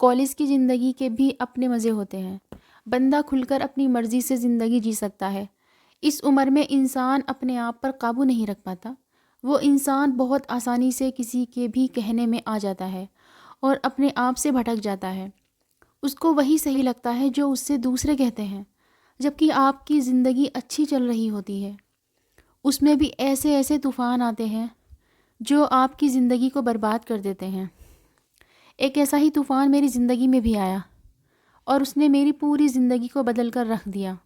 College की ज़िंदगी के भी अपने मज़े होते हैं। बंदा खुलकर अपनी मर्ज़ी से ज़िंदगी जी सकता है। इस उम्र में इंसान अपने आप पर काबू नहीं रख पाता। वो इंसान बहुत आसानी से किसी के भी कहने में आ जाता है और अपने आप से भटक जाता है। उसको वही सही लगता है जो उससे दूसरे कहते हैं, जबकि आपकी ज़िंदगी अच्छी चल रही होती है। उसमें भी ऐसे ऐसे तूफ़ान आते हैं जो आपकी ज़िंदगी को बर्बाद कर देते हैं। एक ऐसा ही तूफ़ान मेरी ज़िंदगी में भी आया और उसने मेरी पूरी ज़िंदगी को बदल कर रख दिया।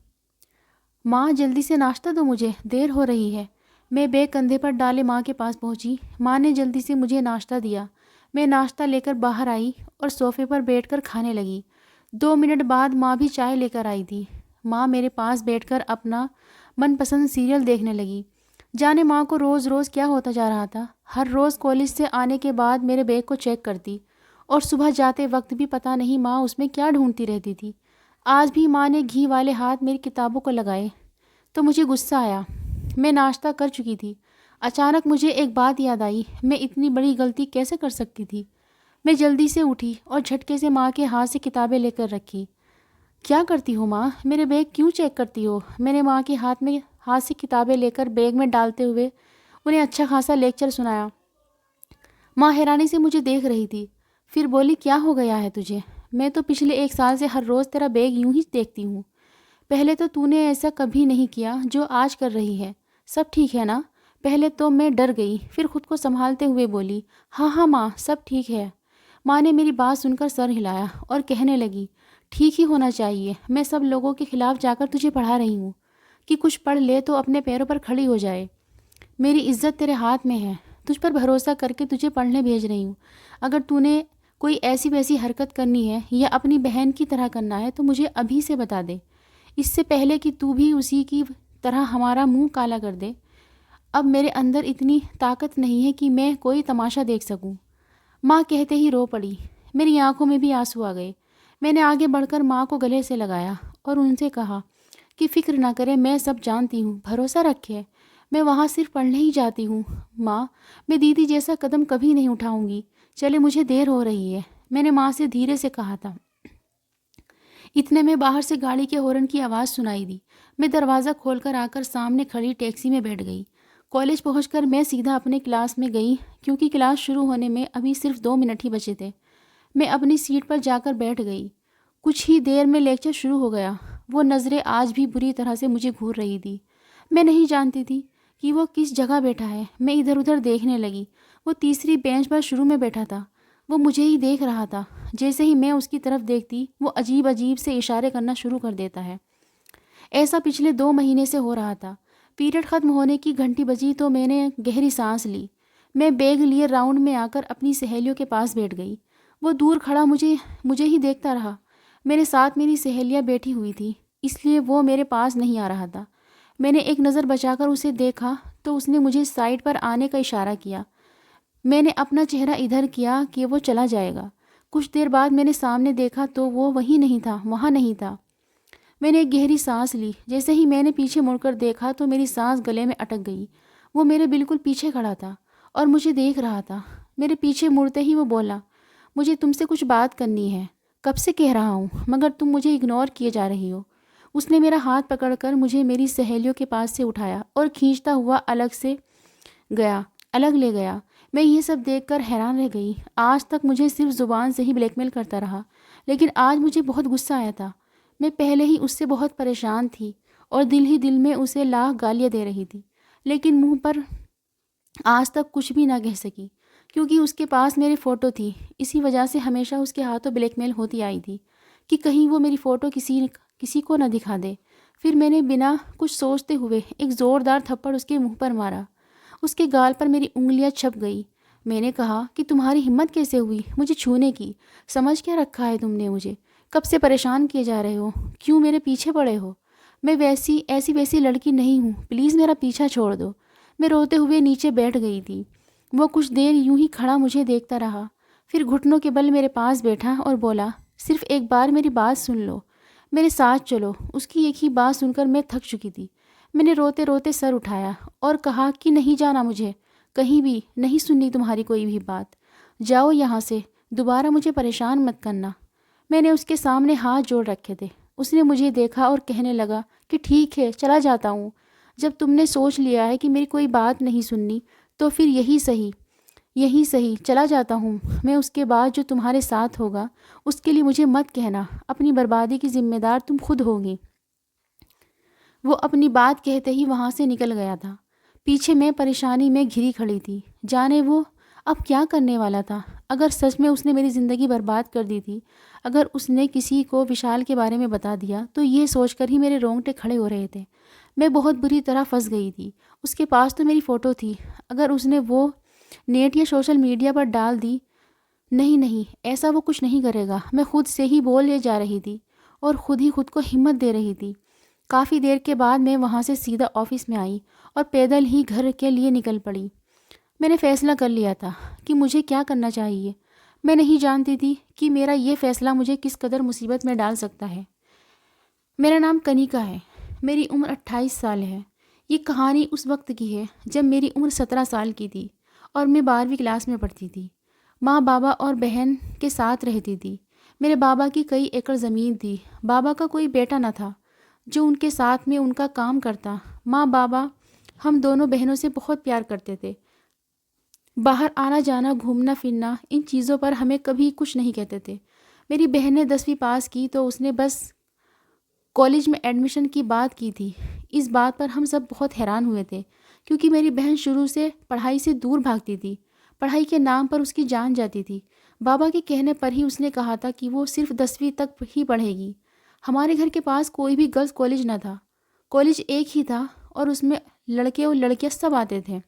माँ, जल्दी से नाश्ता दो, मुझे देर हो रही है। मैं बैग कंधे पर डाले माँ के पास पहुँची। माँ ने जल्दी से मुझे नाश्ता दिया। मैं नाश्ता लेकर बाहर आई और सोफ़े पर बैठकर खाने लगी। 2 मिनट बाद माँ भी चाय लेकर आई थी। माँ मेरे पास बैठकर अपना मनपसंद सीरियल देखने लगी। जाने माँ को रोज़ रोज़ क्या होता जा रहा था। हर रोज़ कॉलेज से आने के बाद मेरे बैग को चेक करती और सुबह जाते वक्त भी पता नहीं माँ उसमें क्या ढूंढती रहती थी। आज भी माँ ने घी वाले हाथ मेरी किताबों को लगाए तो मुझे गुस्सा आया। मैं नाश्ता कर चुकी थी। अचानक मुझे एक बात याद आई, मैं इतनी बड़ी गलती कैसे कर सकती थी। मैं जल्दी से उठी और झटके से माँ के हाथ से किताबें लेकर रखी। क्या करती हो माँ? मेरे बैग क्यों चेक करती हो? मैंने माँ के हाथ से किताबें लेकर बैग में डालते हुए उन्हें अच्छा खासा लेक्चर सुनाया। माँ हैरानी से मुझे देख रही थी। फिर बोली, क्या हो गया है तुझे? मैं तो पिछले 1 साल से हर रोज़ तेरा बैग यूं ही देखती हूँ। पहले तो तूने ऐसा कभी नहीं किया जो आज कर रही है। सब ठीक है ना? पहले तो मैं डर गई, फिर खुद को संभालते हुए बोली, हाँ हाँ माँ, सब ठीक है। माँ ने मेरी बात सुनकर सर हिलाया और कहने लगी, ठीक ही होना चाहिए। मैं सब लोगों के खिलाफ जाकर तुझे पढ़ा रही हूँ कि कुछ पढ़ ले तो अपने पैरों पर खड़ी हो जाए। मेरी इज्जत तेरे हाथ में है। तुझ पर भरोसा करके तुझे पढ़ने भेज रही हूँ। अगर तूने कोई ऐसी वैसी हरकत करनी है या अपनी बहन की तरह करना है तो मुझे अभी से बता दे, इससे पहले कि तू भी उसी की तरह हमारा मुंह काला कर दे। अब मेरे अंदर इतनी ताकत नहीं है कि मैं कोई तमाशा देख सकूं। माँ कहते ही रो पड़ी। मेरी आंखों में भी आंसू आ गए। मैंने आगे बढ़कर माँ को गले से लगाया और उनसे कहा कि फ़िक्र ना करें, मैं सब जानती हूँ, भरोसा रखे। मैं वहाँ सिर्फ पढ़ने ही जाती हूँ। माँ, मैं दीदी जैसा कदम कभी नहीं उठाऊँगी। चले, मुझे देर हो रही है, मैंने माँ से धीरे से कहा था। इतने में बाहर से गाड़ी के हॉर्न की आवाज़ सुनाई दी। मैं दरवाज़ा खोलकर आकर सामने खड़ी टैक्सी में बैठ गई। कॉलेज पहुंचकर मैं सीधा अपने क्लास में गई, क्योंकि क्लास शुरू होने में अभी सिर्फ 2 मिनट ही बचे थे। मैं अपनी सीट पर जाकर बैठ गई। कुछ ही देर में लेक्चर शुरू हो गया। वो नज़रें आज भी बुरी तरह से मुझे घूर रही थी। मैं नहीं जानती थी कि वो किस जगह बैठा है। मैं इधर उधर देखने लगी। वो तीसरी बेंच पर शुरू में बैठा था। वो मुझे ही देख रहा था। जैसे ही मैं उसकी तरफ देखती, वो अजीब अजीब से इशारे करना शुरू कर देता है। ऐसा पिछले 2 महीने से हो रहा था। पीरियड ख़त्म होने की घंटी बजी तो मैंने गहरी सांस ली। मैं बैग लिए राउंड में आकर अपनी सहेलियों के पास बैठ गई। वो दूर खड़ा मुझे ही देखता रहा। मेरे साथ मेरी सहेलियाँ बैठी हुई थी, इसलिए वो मेरे पास नहीं आ रहा था। मैंने एक नज़र बचाकर उसे देखा तो उसने मुझे साइड पर आने का इशारा किया। मैंने अपना चेहरा इधर किया कि वो चला जाएगा। कुछ देर बाद मैंने सामने देखा तो वो वहीं नहीं था, वहाँ नहीं था। मैंने एक गहरी सांस ली। जैसे ही मैंने पीछे मुड़कर देखा तो मेरी सांस गले में अटक गई। वो मेरे बिल्कुल पीछे खड़ा था और मुझे देख रहा था। मेरे पीछे मुड़ते ही वो बोला, मुझे तुमसे कुछ बात करनी है। कब से कह रहा हूँ, मगर तुम मुझे इग्नोर किए जा रही हो। उसने मेरा हाथ पकड़कर मुझे मेरी सहेलियों के पास से उठाया और खींचता हुआ अलग ले गया। मैं ये सब देखकर हैरान रह गई। आज तक मुझे सिर्फ ज़ुबान से ही ब्लैकमेल करता रहा, लेकिन आज मुझे बहुत गुस्सा आया था। मैं पहले ही उससे बहुत परेशान थी और दिल ही दिल में उसे लाख गालियाँ दे रही थी, लेकिन मुंह पर आज तक कुछ भी ना कह सकी, क्योंकि उसके पास मेरी फ़ोटो थी। इसी वजह से हमेशा उसके हाथों ब्लैकमेल होती आई थी कि कहीं वो मेरी फ़ोटो किसी को ना दिखा दे। फिर मैंने बिना कुछ सोचते हुए एक ज़ोरदार थप्पड़ उसके मुंह पर मारा। उसके गाल पर मेरी उंगलियां छप गई। मैंने कहा कि तुम्हारी हिम्मत कैसे हुई मुझे छूने की? समझ क्या रखा है तुमने मुझे? कब से परेशान किए जा रहे हो? क्यों मेरे पीछे पड़े हो? मैं ऐसी वैसी लड़की नहीं हूँ, प्लीज़ मेरा पीछा छोड़ दो। मैं रोते हुए नीचे बैठ गई थी। वो कुछ देर यूं ही खड़ा मुझे देखता रहा, फिर घुटनों के बल मेरे पास बैठा और बोला, सिर्फ एक बार मेरी बात सुन लो, मेरे साथ चलो। उसकी एक ही बात सुनकर मैं थक चुकी थी। मैंने रोते रोते सर उठाया और कहा कि नहीं जाना मुझे, कहीं भी नहीं सुननी तुम्हारी कोई भी बात। जाओ यहाँ से, दोबारा मुझे परेशान मत करना। मैंने उसके सामने हाथ जोड़ रखे थे। उसने मुझे देखा और कहने लगा कि ठीक है, चला जाता हूँ। जब तुमने सोच लिया है कि मेरी कोई बात नहीं सुननी, तो फिर यही सही, चला जाता हूँ मैं। उसके बाद जो तुम्हारे साथ होगा उसके लिए मुझे मत कहना। अपनी बर्बादी की जिम्मेदार तुम खुद होगी। वो अपनी बात कहते ही वहाँ से निकल गया था। पीछे मैं परेशानी में घिरी खड़ी थी। जाने वो अब क्या करने वाला था। अगर सच में उसने मेरी ज़िंदगी बर्बाद कर दी थी, अगर उसने किसी को विशाल के बारे में बता दिया, तो ये सोचकर ही मेरे रोंगटे खड़े हो रहे थे। मैं बहुत बुरी तरह फंस गई थी। उसके पास तो मेरी फ़ोटो थी। अगर उसने वो नेट या सोशल मीडिया पर डाल दी, नहीं नहीं, ऐसा वो कुछ नहीं करेगा। मैं खुद से ही बोले जा रही थी और खुद ही खुद को हिम्मत दे रही थी। काफ़ी देर के बाद मैं वहाँ से सीधा ऑफिस में आई और पैदल ही घर के लिए निकल पड़ी। मैंने फ़ैसला कर लिया था कि मुझे क्या करना चाहिए। मैं नहीं जानती थी कि मेरा ये फ़ैसला मुझे किस कदर मुसीबत में डाल सकता है। मेरा नाम कनिका है। मेरी उम्र 28 साल है। ये कहानी उस वक्त की है जब मेरी उम्र 17 साल की थी और मैं 12वीं क्लास में पढ़ती थी। माँ, बाबा और बहन के साथ रहती थी। मेरे बाबा की कई एकड़ ज़मीन थी। बाबा का कोई बेटा न था जो उनके साथ में उनका काम करता। माँ, बाबा हम दोनों बहनों से बहुत प्यार करते थे। बाहर आना जाना, घूमना फिरना, इन चीज़ों पर हमें कभी कुछ नहीं कहते थे। मेरी बहन ने 10वीं पास की तो उसने बस कॉलेज में एडमिशन की बात की थी। इस बात पर हम सब बहुत हैरान हुए थे, क्योंकि मेरी बहन शुरू से पढ़ाई से दूर भागती थी। पढ़ाई के नाम पर उसकी जान जाती थी। बाबा के कहने पर ही उसने कहा था कि वो सिर्फ 10वीं तक ही पढ़ेगी। हमारे घर के पास कोई भी गर्ल्स कॉलेज न था। कॉलेज एक ही था और उसमें लड़के और लड़कियां सब आते थे।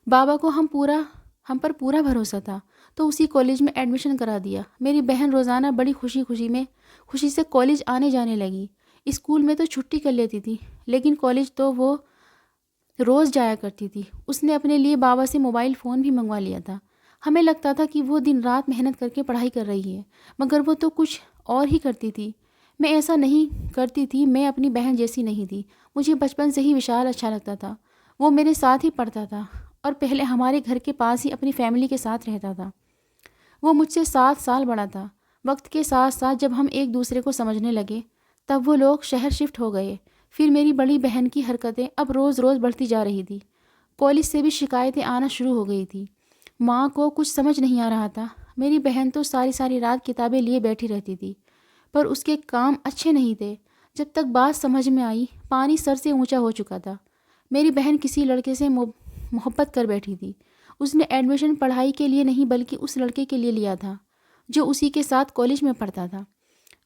बाबा को हम पर पूरा भरोसा था, तो उसी कॉलेज में एडमिशन करा दिया। मेरी बहन रोज़ाना बड़ी खुशी से कॉलेज आने जाने लगी। स्कूल में तो छुट्टी कर लेती थी, लेकिन कॉलेज तो वो रोज़ जाया करती थी। उसने अपने लिए बाबा से मोबाइल फ़ोन भी मंगवा लिया था। हमें लगता था कि वो दिन रात मेहनत करके पढ़ाई कर रही है, मगर वो तो कुछ और ही करती थी। मैं ऐसा नहीं करती थी। मैं अपनी बहन जैसी नहीं थी। मुझे बचपन से ही विशाल अच्छा लगता था। वो मेरे साथ ही पढ़ता था और पहले हमारे घर के पास ही अपनी फैमिली के साथ रहता था। वो मुझसे 7 साल बड़ा था। वक्त के साथ साथ जब हम एक दूसरे को समझने लगे, तब वो लोग शहर शिफ्ट हो गए। फिर मेरी बड़ी बहन की हरकतें अब रोज़ रोज़ बढ़ती जा रही थी। कॉलेज से भी शिकायतें आना शुरू हो गई थी। माँ को कुछ समझ नहीं आ रहा था। मेरी बहन तो सारी सारी रात किताबें लिए बैठी रहती थी, पर उसके काम अच्छे नहीं थे। जब तक बात समझ में आई, पानी सर से ऊंचा हो चुका था। मेरी बहन किसी लड़के से मोहब्बत कर बैठी थी। उसने एडमिशन पढ़ाई के लिए नहीं, बल्कि उस लड़के के लिए लिया था जो उसी के साथ कॉलेज में पढ़ता था।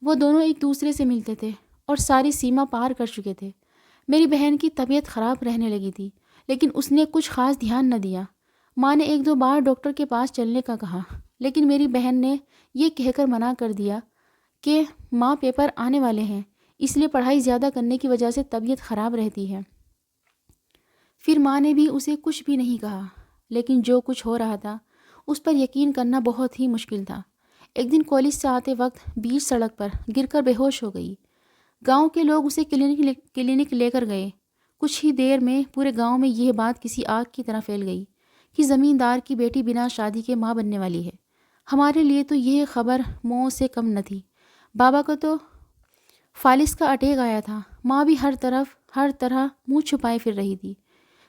वो दोनों एक दूसरे से मिलते थे और सारी सीमा पार कर चुके थे। मेरी बहन की तबीयत ख़राब रहने लगी थी, लेकिन उसने कुछ ख़ास ध्यान न दिया। माँ ने 1-2 बार डॉक्टर के पास चलने का कहा, लेकिन मेरी बहन ने ये कहकर मना कर दिया कि माँ, पेपर आने वाले हैं, इसलिए पढ़ाई ज़्यादा करने की वजह से तबीयत ख़राब रहती है। फिर माँ ने भी उसे कुछ भी नहीं कहा, लेकिन जो कुछ हो रहा था उस पर यकीन करना बहुत ही मुश्किल था। एक दिन कॉलेज से आते वक्त बीच सड़क पर गिरकर बेहोश हो गई। गांव के लोग उसे क्लिनिक लेकर गए। कुछ ही देर में पूरे गांव में यह बात किसी आग की तरह फैल गई कि ज़मींदार की बेटी बिना शादी के माँ बनने वाली है। हमारे लिए तो यह खबर मौत से कम न थी। बाबा को तो फालिस का अटैक आया था। माँ भी हर तरह मुंह छुपाए फिर रही थी।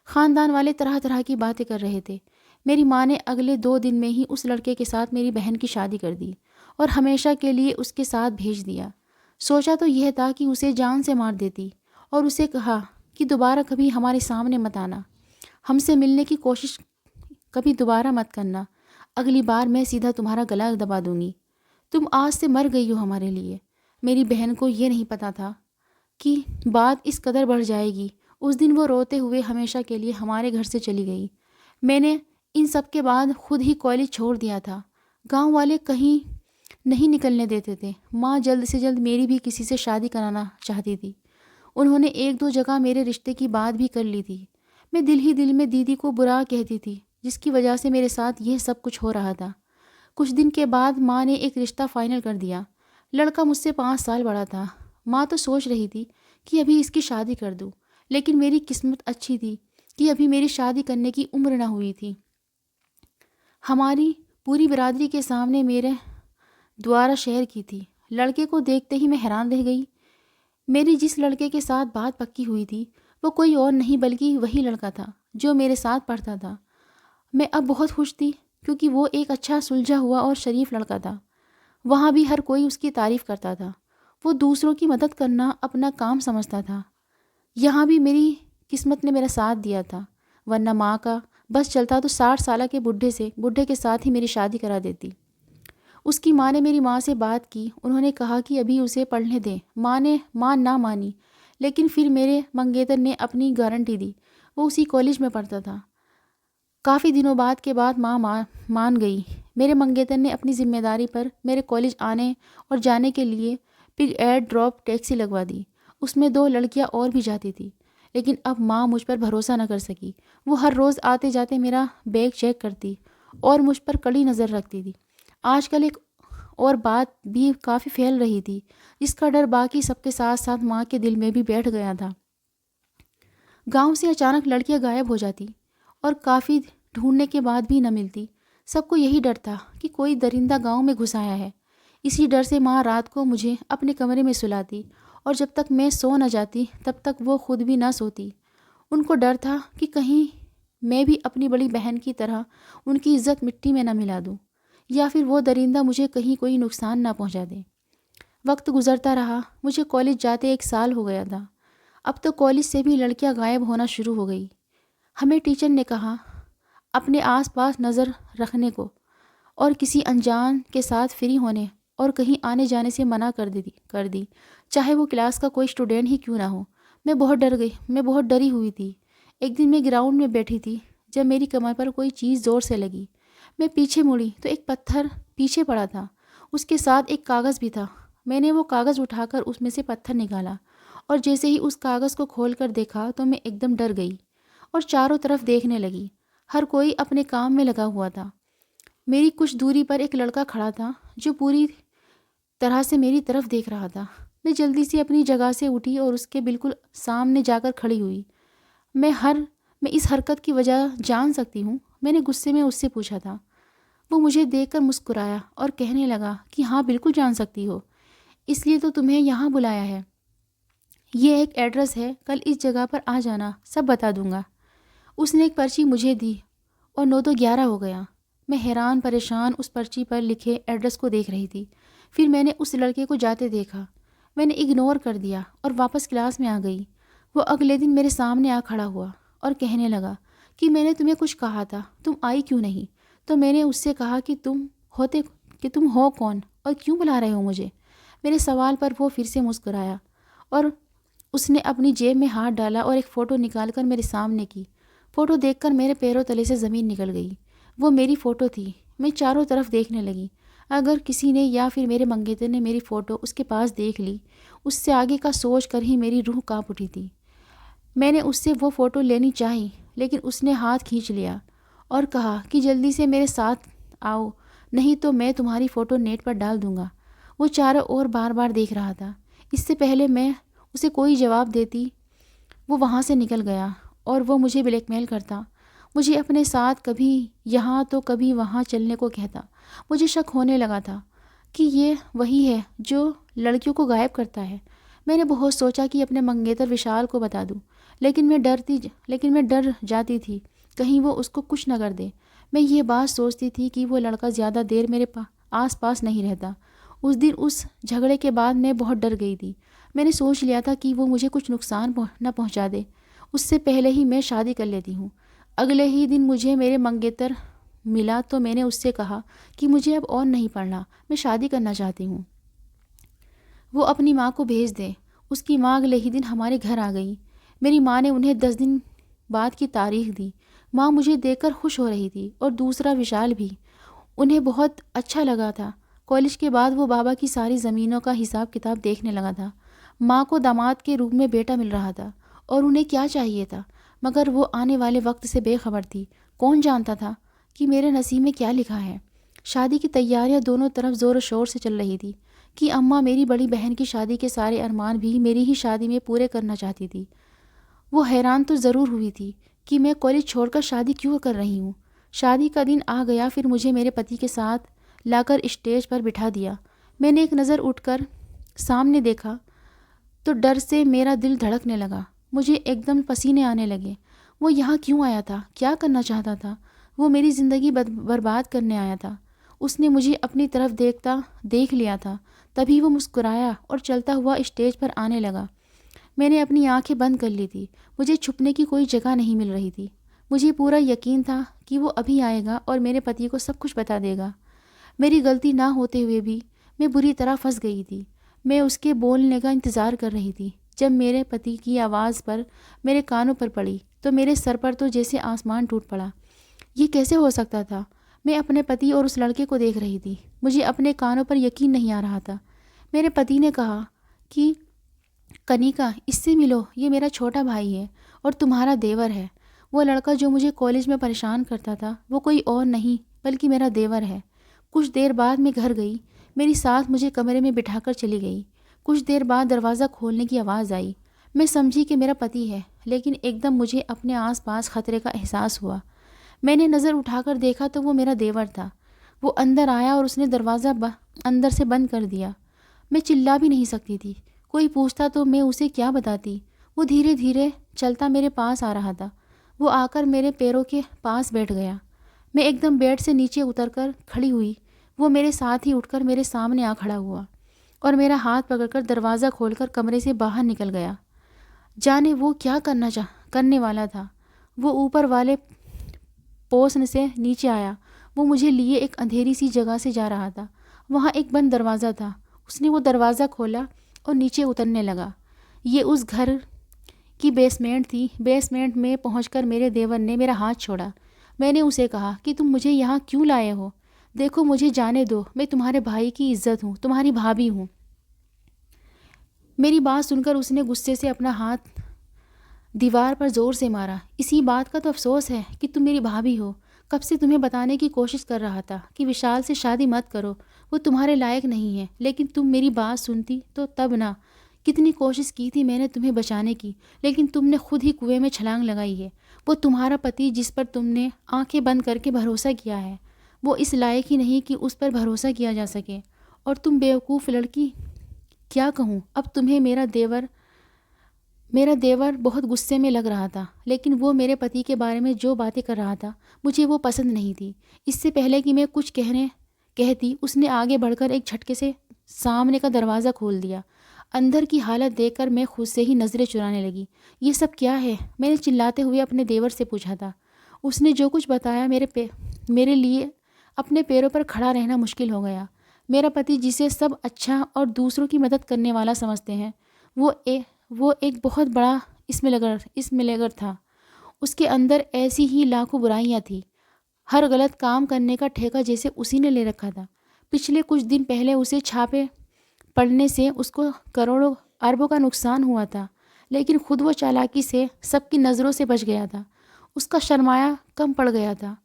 ख़ानदान वाले तरह तरह की बातें कर रहे थे। मेरी माँ ने अगले 2 दिन में ही उस लड़के के साथ मेरी बहन की शादी कर दी और हमेशा के लिए उसके साथ भेज दिया। सोचा तो यह था कि उसे जान से मार देती और उसे कहा कि दोबारा कभी हमारे सामने मत आना, हमसे मिलने की कोशिश कभी दोबारा मत करना। अगली बार मैं सीधा तुम्हारा गला दबा दूंगी। तुम आज से मर गई हो हमारे लिए। मेरी बहन को ये नहीं पता था कि बात इस कदर बढ़ जाएगी। उस दिन वो रोते हुए हमेशा के लिए हमारे घर से चली गई। मैंने इन सब के बाद खुद ही कॉलेज छोड़ दिया था। गांव वाले कहीं नहीं निकलने देते थे। माँ जल्द से जल्द मेरी भी किसी से शादी कराना चाहती थी। उन्होंने 1-2 जगह मेरे रिश्ते की बात भी कर ली थी। मैं दिल ही दिल में दीदी को बुरा कहती थी, जिसकी वजह से मेरे साथ यह सब कुछ हो रहा था। कुछ दिन के बाद माँ ने एक रिश्ता फाइनल कर दिया। लड़का मुझसे 5 साल बड़ा था। माँ तो सोच रही थी कि अभी इसकी शादी कर दूँ, लेकिन मेरी किस्मत अच्छी थी कि अभी मेरी शादी करने की उम्र न हुई थी। हमारी पूरी बिरादरी के सामने द्वारा शहर की थी। लड़के को देखते ही मैं हैरान रह गई। मेरी जिस लड़के के साथ बात पक्की हुई थी वो कोई और नहीं बल्कि वही लड़का था जो मेरे साथ पढ़ता था। मैं अब बहुत खुश थी क्योंकि वो एक अच्छा सुलझा हुआ और शरीफ लड़का था। वहाँ भी हर कोई उसकी तारीफ़ करता था। वो दूसरों की मदद करना अपना काम समझता था। यहाँ भी मेरी किस्मत ने मेरा साथ दिया था, वरना माँ का बस चलता तो 60 साल के बुढ़े के साथ ही मेरी शादी करा देती। उसकी माँ ने मेरी माँ से बात की। उन्होंने कहा कि अभी उसे पढ़ने दें। माँ ना मानी, लेकिन फिर मेरे मंगेतर ने अपनी गारंटी दी। वो उसी कॉलेज में पढ़ता था। काफ़ी दिनों बाद के बाद माँ मान गई। मेरे मंगेतर ने अपनी जिम्मेदारी पर मेरे कॉलेज आने और जाने के लिए पिक एड ड्रॉप टैक्सी लगवा दी। उसमें 2 लड़कियाँ और भी जाती थी, लेकिन अब माँ मुझ पर भरोसा न कर सकी। वो हर रोज़ आते जाते मेरा बैग चेक करती और मुझ पर कड़ी नज़र रखती थी। आजकल एक और बात भी काफ़ी फैल रही थी, जिसका डर बाकी सबके साथ साथ माँ के दिल में भी बैठ गया था। गांव से अचानक लड़कियां गायब हो जाती और काफ़ी ढूंढने के बाद भी न मिलती। सबको यही डर था कि कोई दरिंदा गांव में घुस आया है। इसी डर से माँ रात को मुझे अपने कमरे में सुलाती और जब तक मैं सो न जाती तब तक वो खुद भी ना सोती। उनको डर था कि कहीं मैं भी अपनी बड़ी बहन की तरह उनकी इज्जत मिट्टी में न मिला दूँ, या फिर वो दरिंदा मुझे कहीं कोई नुकसान ना पहुँचा दे। वक्त गुजरता रहा। मुझे कॉलेज जाते 1 साल हो गया था। अब तो कॉलेज से भी लड़कियां गायब होना शुरू हो गई। हमें टीचर ने कहा अपने आसपास नज़र रखने को और किसी अनजान के साथ फ्री होने और कहीं आने जाने से मना कर दी, चाहे वो क्लास का कोई स्टूडेंट ही क्यों ना हो। मैं बहुत डर गई। मैं बहुत डरी हुई थी। एक दिन मैं ग्राउंड में बैठी थी जब मेरी कमर पर कोई चीज़ ज़ोर से लगी। मैं पीछे मुड़ी तो एक पत्थर पीछे पड़ा था। उसके साथ एक कागज़ भी था। मैंने वो कागज़ उठाकर उसमें से पत्थर निकाला और जैसे ही उस कागज़ को खोलकर देखा तो मैं एकदम डर गई और चारों तरफ देखने लगी। हर कोई अपने काम में लगा हुआ था। मेरी कुछ दूरी पर एक लड़का खड़ा था जो पूरी तरह से मेरी तरफ देख रहा था। मैं जल्दी से अपनी जगह से उठी और उसके बिल्कुल सामने जाकर खड़ी हुई। मैं इस हरकत की वजह जान सकती हूँ? मैंने गुस्से में उससे पूछा था। वो मुझे देखकर मुस्कुराया और कहने लगा कि हाँ, बिल्कुल जान सकती हो, इसलिए तो तुम्हें यहाँ बुलाया है। ये एक एड्रेस है, कल इस जगह पर आ जाना, सब बता दूंगा। उसने एक पर्ची मुझे दी और 9 तो 11 हो गया। मैं हैरान परेशान उस पर्ची पर लिखे एड्रेस को देख रही थी। फिर मैंने उस लड़के को जाते देखा। मैंने इग्नोर कर दिया और वापस क्लास में आ गई। वो अगले दिन मेरे सामने आ खड़ा हुआ और कहने लगा कि मैंने तुम्हें कुछ कहा था, तुम आई क्यों नहीं? तो मैंने उससे कहा कि तुम हो कौन और क्यों बुला रहे हो मुझे? मेरे सवाल पर वो फिर से मुस्कुराया और उसने अपनी जेब में हाथ डाला और एक फ़ोटो निकालकर मेरे सामने की। फ़ोटो देखकर मेरे पैरों तले से ज़मीन निकल गई। वो मेरी फ़ोटो थी। मैं चारों तरफ देखने लगी। अगर किसी ने या फिर मेरे मंगेतर ने मेरी फ़ोटो उसके पास देख ली, उससे आगे का सोच कर ही मेरी रूह कांप उठी थी। मैंने उससे वो फ़ोटो लेनी चाही, लेकिन उसने हाथ खींच लिया और कहा कि जल्दी से मेरे साथ आओ, नहीं तो मैं तुम्हारी फ़ोटो नेट पर डाल दूँगा। वो चारों ओर बार बार देख रहा था। इससे पहले मैं उसे कोई जवाब देती वो वहाँ से निकल गया और वो मुझे ब्लैकमेल करता। मुझे अपने साथ कभी यहाँ तो कभी वहाँ चलने को कहता। मुझे शक होने लगा था कि ये वही है जो लड़कियों को गायब करता है। मैंने बहुत सोचा कि अपने मंगेतर विशाल को बता दूँ, लेकिन मैं डर जाती थी कहीं वो उसको कुछ न कर दे। मैं ये बात सोचती थी कि वो लड़का ज़्यादा देर मेरे आस पास नहीं रहता। उस दिन उस झगड़े के बाद मैं बहुत डर गई थी। मैंने सोच लिया था कि वो मुझे कुछ नुकसान न पहुंचा दे। उससे पहले ही मैं शादी कर लेती हूँ। अगले ही दिन मुझे मेरे मंगेतर मिला तो मैंने उससे कहा कि मुझे अब और नहीं पढ़ना, मैं शादी करना चाहती हूँ। वो अपनी माँ को भेज दे। उसकी माँ अगले ही दिन हमारे घर आ गई। मेरी माँ ने उन्हें 10 दिन बाद की तारीख दी। माँ मुझे देखकर खुश हो रही थी और दूसरा विशाल भी। उन्हें बहुत अच्छा लगा था। कॉलेज के बाद वो बाबा की सारी ज़मीनों का हिसाब किताब देखने लगा था। माँ को दामाद के रूप में बेटा मिल रहा था और उन्हें क्या चाहिए था, मगर वो आने वाले वक्त से बेखबर थी। कौन जानता था कि मेरे नसीब में क्या लिखा है। शादी की तैयारियां दोनों तरफ ज़ोर शोर से चल रही थी कि अम्मा मेरी बड़ी बहन की शादी के सारे अरमान भी मेरी ही शादी में पूरे करना चाहती थी। वो हैरान तो ज़रूर हुई थी कि मैं कॉलेज छोड़कर शादी क्यों कर रही हूँ। शादी का दिन आ गया। फिर मुझे मेरे पति के साथ लाकर स्टेज पर बिठा दिया। मैंने एक नज़र उठकर सामने देखा तो डर से मेरा दिल धड़कने लगा। मुझे एकदम पसीने आने लगे। वो यहाँ क्यों आया था? क्या करना चाहता था? वो मेरी ज़िंदगी बर्बाद करने आया था। उसने मुझे अपनी तरफ देख लिया था। तभी वो मुस्कुराया और चलता हुआ स्टेज पर आने लगा। मैंने अपनी आंखें बंद कर ली थी। मुझे छुपने की कोई जगह नहीं मिल रही थी। मुझे पूरा यकीन था कि वो अभी आएगा और मेरे पति को सब कुछ बता देगा। मेरी गलती ना होते हुए भी मैं बुरी तरह फंस गई थी। मैं उसके बोलने का इंतज़ार कर रही थी। जब मेरे पति की आवाज़ पर मेरे कानों पर पड़ी तो मेरे सर पर तो जैसे आसमान टूट पड़ा। ये कैसे हो सकता था? मैं अपने पति और उस लड़के को देख रही थी। मुझे अपने कानों पर यकीन नहीं आ रहा था। मेरे पति ने कहा कि कनिका, इससे मिलो, ये मेरा छोटा भाई है और तुम्हारा देवर है। वो लड़का जो मुझे कॉलेज में परेशान करता था वो कोई और नहीं बल्कि मेरा देवर है। कुछ देर बाद मैं घर गई। मेरी सास मुझे कमरे में बिठाकर चली गई। कुछ देर बाद दरवाज़ा खोलने की आवाज़ आई। मैं समझी कि मेरा पति है, लेकिन एकदम मुझे अपने आसपास खतरे का एहसास हुआ। मैंने नज़र उठाकर देखा तो वो मेरा देवर था। वो अंदर आया और उसने दरवाज़ा अंदर से बंद कर दिया। मैं चिल्ला भी नहीं सकती थी। कोई पूछता तो मैं उसे क्या बताती। वो धीरे धीरे चलता मेरे पास आ रहा था। वो आकर मेरे पैरों के पास बैठ गया। मैं एकदम बेड से नीचे उतरकर खड़ी हुई। वो मेरे साथ ही उठकर मेरे सामने आ खड़ा हुआ और मेरा हाथ पकड़कर दरवाज़ा खोलकर कमरे से बाहर निकल गया। जाने वो क्या करने वाला था। वो ऊपर वाले पोर्शन से नीचे आया। वो मुझे लिए एक अंधेरी सी जगह से जा रहा था। वहाँ एक बंद दरवाज़ा था। उसने वो दरवाज़ा खोला और नीचे उतरने लगा। ये उस घर की बेसमेंट थी। बेसमेंट में पहुंचकर मेरे देवर ने मेरा हाथ छोड़ा। मैंने उसे कहा कि तुम मुझे यहाँ क्यों लाए हो? देखो, मुझे जाने दो। मैं तुम्हारे भाई की इज्जत हूँ, तुम्हारी भाभी हूँ। मेरी बात सुनकर उसने गुस्से से अपना हाथ दीवार पर ज़ोर से मारा। इसी बात का तो अफसोस है कि तुम मेरी भाभी हो। कब से तुम्हें बताने की कोशिश कर रहा था कि विशाल से शादी मत करो, वो तुम्हारे लायक नहीं है, लेकिन तुम मेरी बात सुनती तो तब ना। कितनी कोशिश की थी मैंने तुम्हें बचाने की, लेकिन तुमने खुद ही कुएं में छलांग लगाई है। वो तुम्हारा पति जिस पर तुमने आंखें बंद करके भरोसा किया है, वो इस लायक ही नहीं कि उस पर भरोसा किया जा सके। और तुम बेवकूफ़ लड़की, क्या कहूँ अब तुम्हें। मेरा देवर बहुत गुस्से में लग रहा था, लेकिन वो मेरे पति के बारे में जो बातें कर रहा था मुझे वो पसंद नहीं थी। इससे पहले कि मैं कुछ कहती उसने आगे बढ़कर एक झटके से सामने का दरवाज़ा खोल दिया। अंदर की हालत देखकर मैं खुद से ही नज़रें चुराने लगी। ये सब क्या है? मैंने चिल्लाते हुए अपने देवर से पूछा था। उसने जो कुछ बताया मेरे लिए अपने पैरों पर खड़ा रहना मुश्किल हो गया। मेरा पति, जिसे सब अच्छा और दूसरों की मदद करने वाला समझते हैं, वो एक बहुत बड़ा इसमें था। उसके अंदर ऐसी ही लाखों बुराइयां थी। हर गलत काम करने का ठेका जैसे उसी ने ले रखा था। पिछले कुछ दिन पहले उसे छापे पड़ने से उसको करोड़ों अरबों का नुकसान हुआ था, लेकिन खुद वो चालाकी से सबकी नज़रों से बच गया था। उसका सरमाया कम पड़ गया था।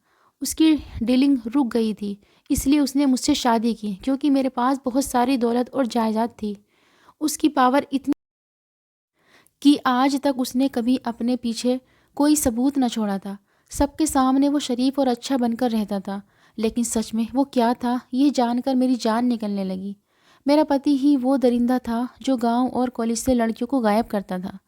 उसकी डीलिंग रुक गई थी। इसलिए उसने मुझसे शादी की, क्योंकि मेरे पास बहुत सारी दौलत और जायदाद थी। उसकी पावर इतनी कि आज तक उसने कभी अपने पीछे कोई सबूत न छोड़ा था। सबके सामने वो शरीफ और अच्छा बनकर रहता था, लेकिन सच में वो क्या था, ये जानकर मेरी जान निकलने लगी। मेरा पति ही वो दरिंदा था जो गांव और कॉलेज से लड़कियों को गायब करता था।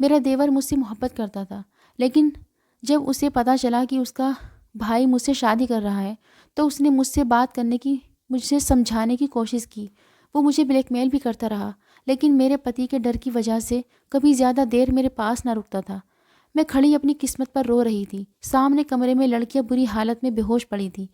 मेरा देवर मुझसे मोहब्बत करता था, लेकिन जब उसे पता चला कि उसका भाई मुझसे शादी कर रहा है तो उसने मुझसे समझाने की कोशिश की। वो मुझे ब्लैकमेल भी करता रहा, लेकिन मेरे पति के डर की वजह से कभी ज़्यादा देर मेरे पास ना रुकता था। मैं खड़ी अपनी किस्मत पर रो रही थी। सामने कमरे में लड़कियां बुरी हालत में बेहोश पड़ी थी।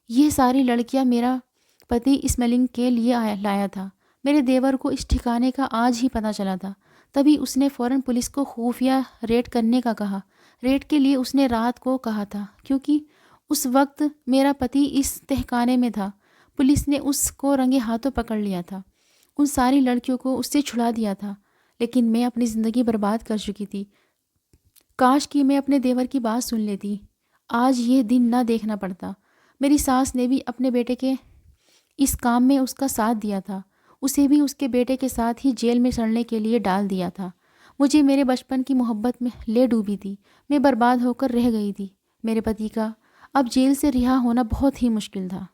ये सारी लड़कियां मेरा पति स्मेलिंग के लिए लाया था। मेरे देवर को इस ठिकाने का आज ही पता चला था। तभी उसने फ़ौरन पुलिस को खुफिया रेड करने का कहा। रेड के लिए उसने रात को कहा था, क्योंकि उस वक्त मेरा पति इस तहखाने में था। पुलिस ने उसको रंगे हाथों पकड़ लिया था। उन सारी लड़कियों को उससे छुड़ा दिया था, लेकिन मैं अपनी ज़िंदगी बर्बाद कर चुकी थी। काश कि मैं अपने देवर की बात सुन लेती, आज ये दिन ना देखना पड़ता। मेरी सास ने भी अपने बेटे के इस काम में उसका साथ दिया था। उसे भी उसके बेटे के साथ ही जेल में सड़ने के लिए डाल दिया था। मुझे मेरे बचपन की मोहब्बत में ले डूबी थी। मैं बर्बाद होकर रह गई थी। मेरे पति का अब जेल से रिहा होना बहुत ही मुश्किल था।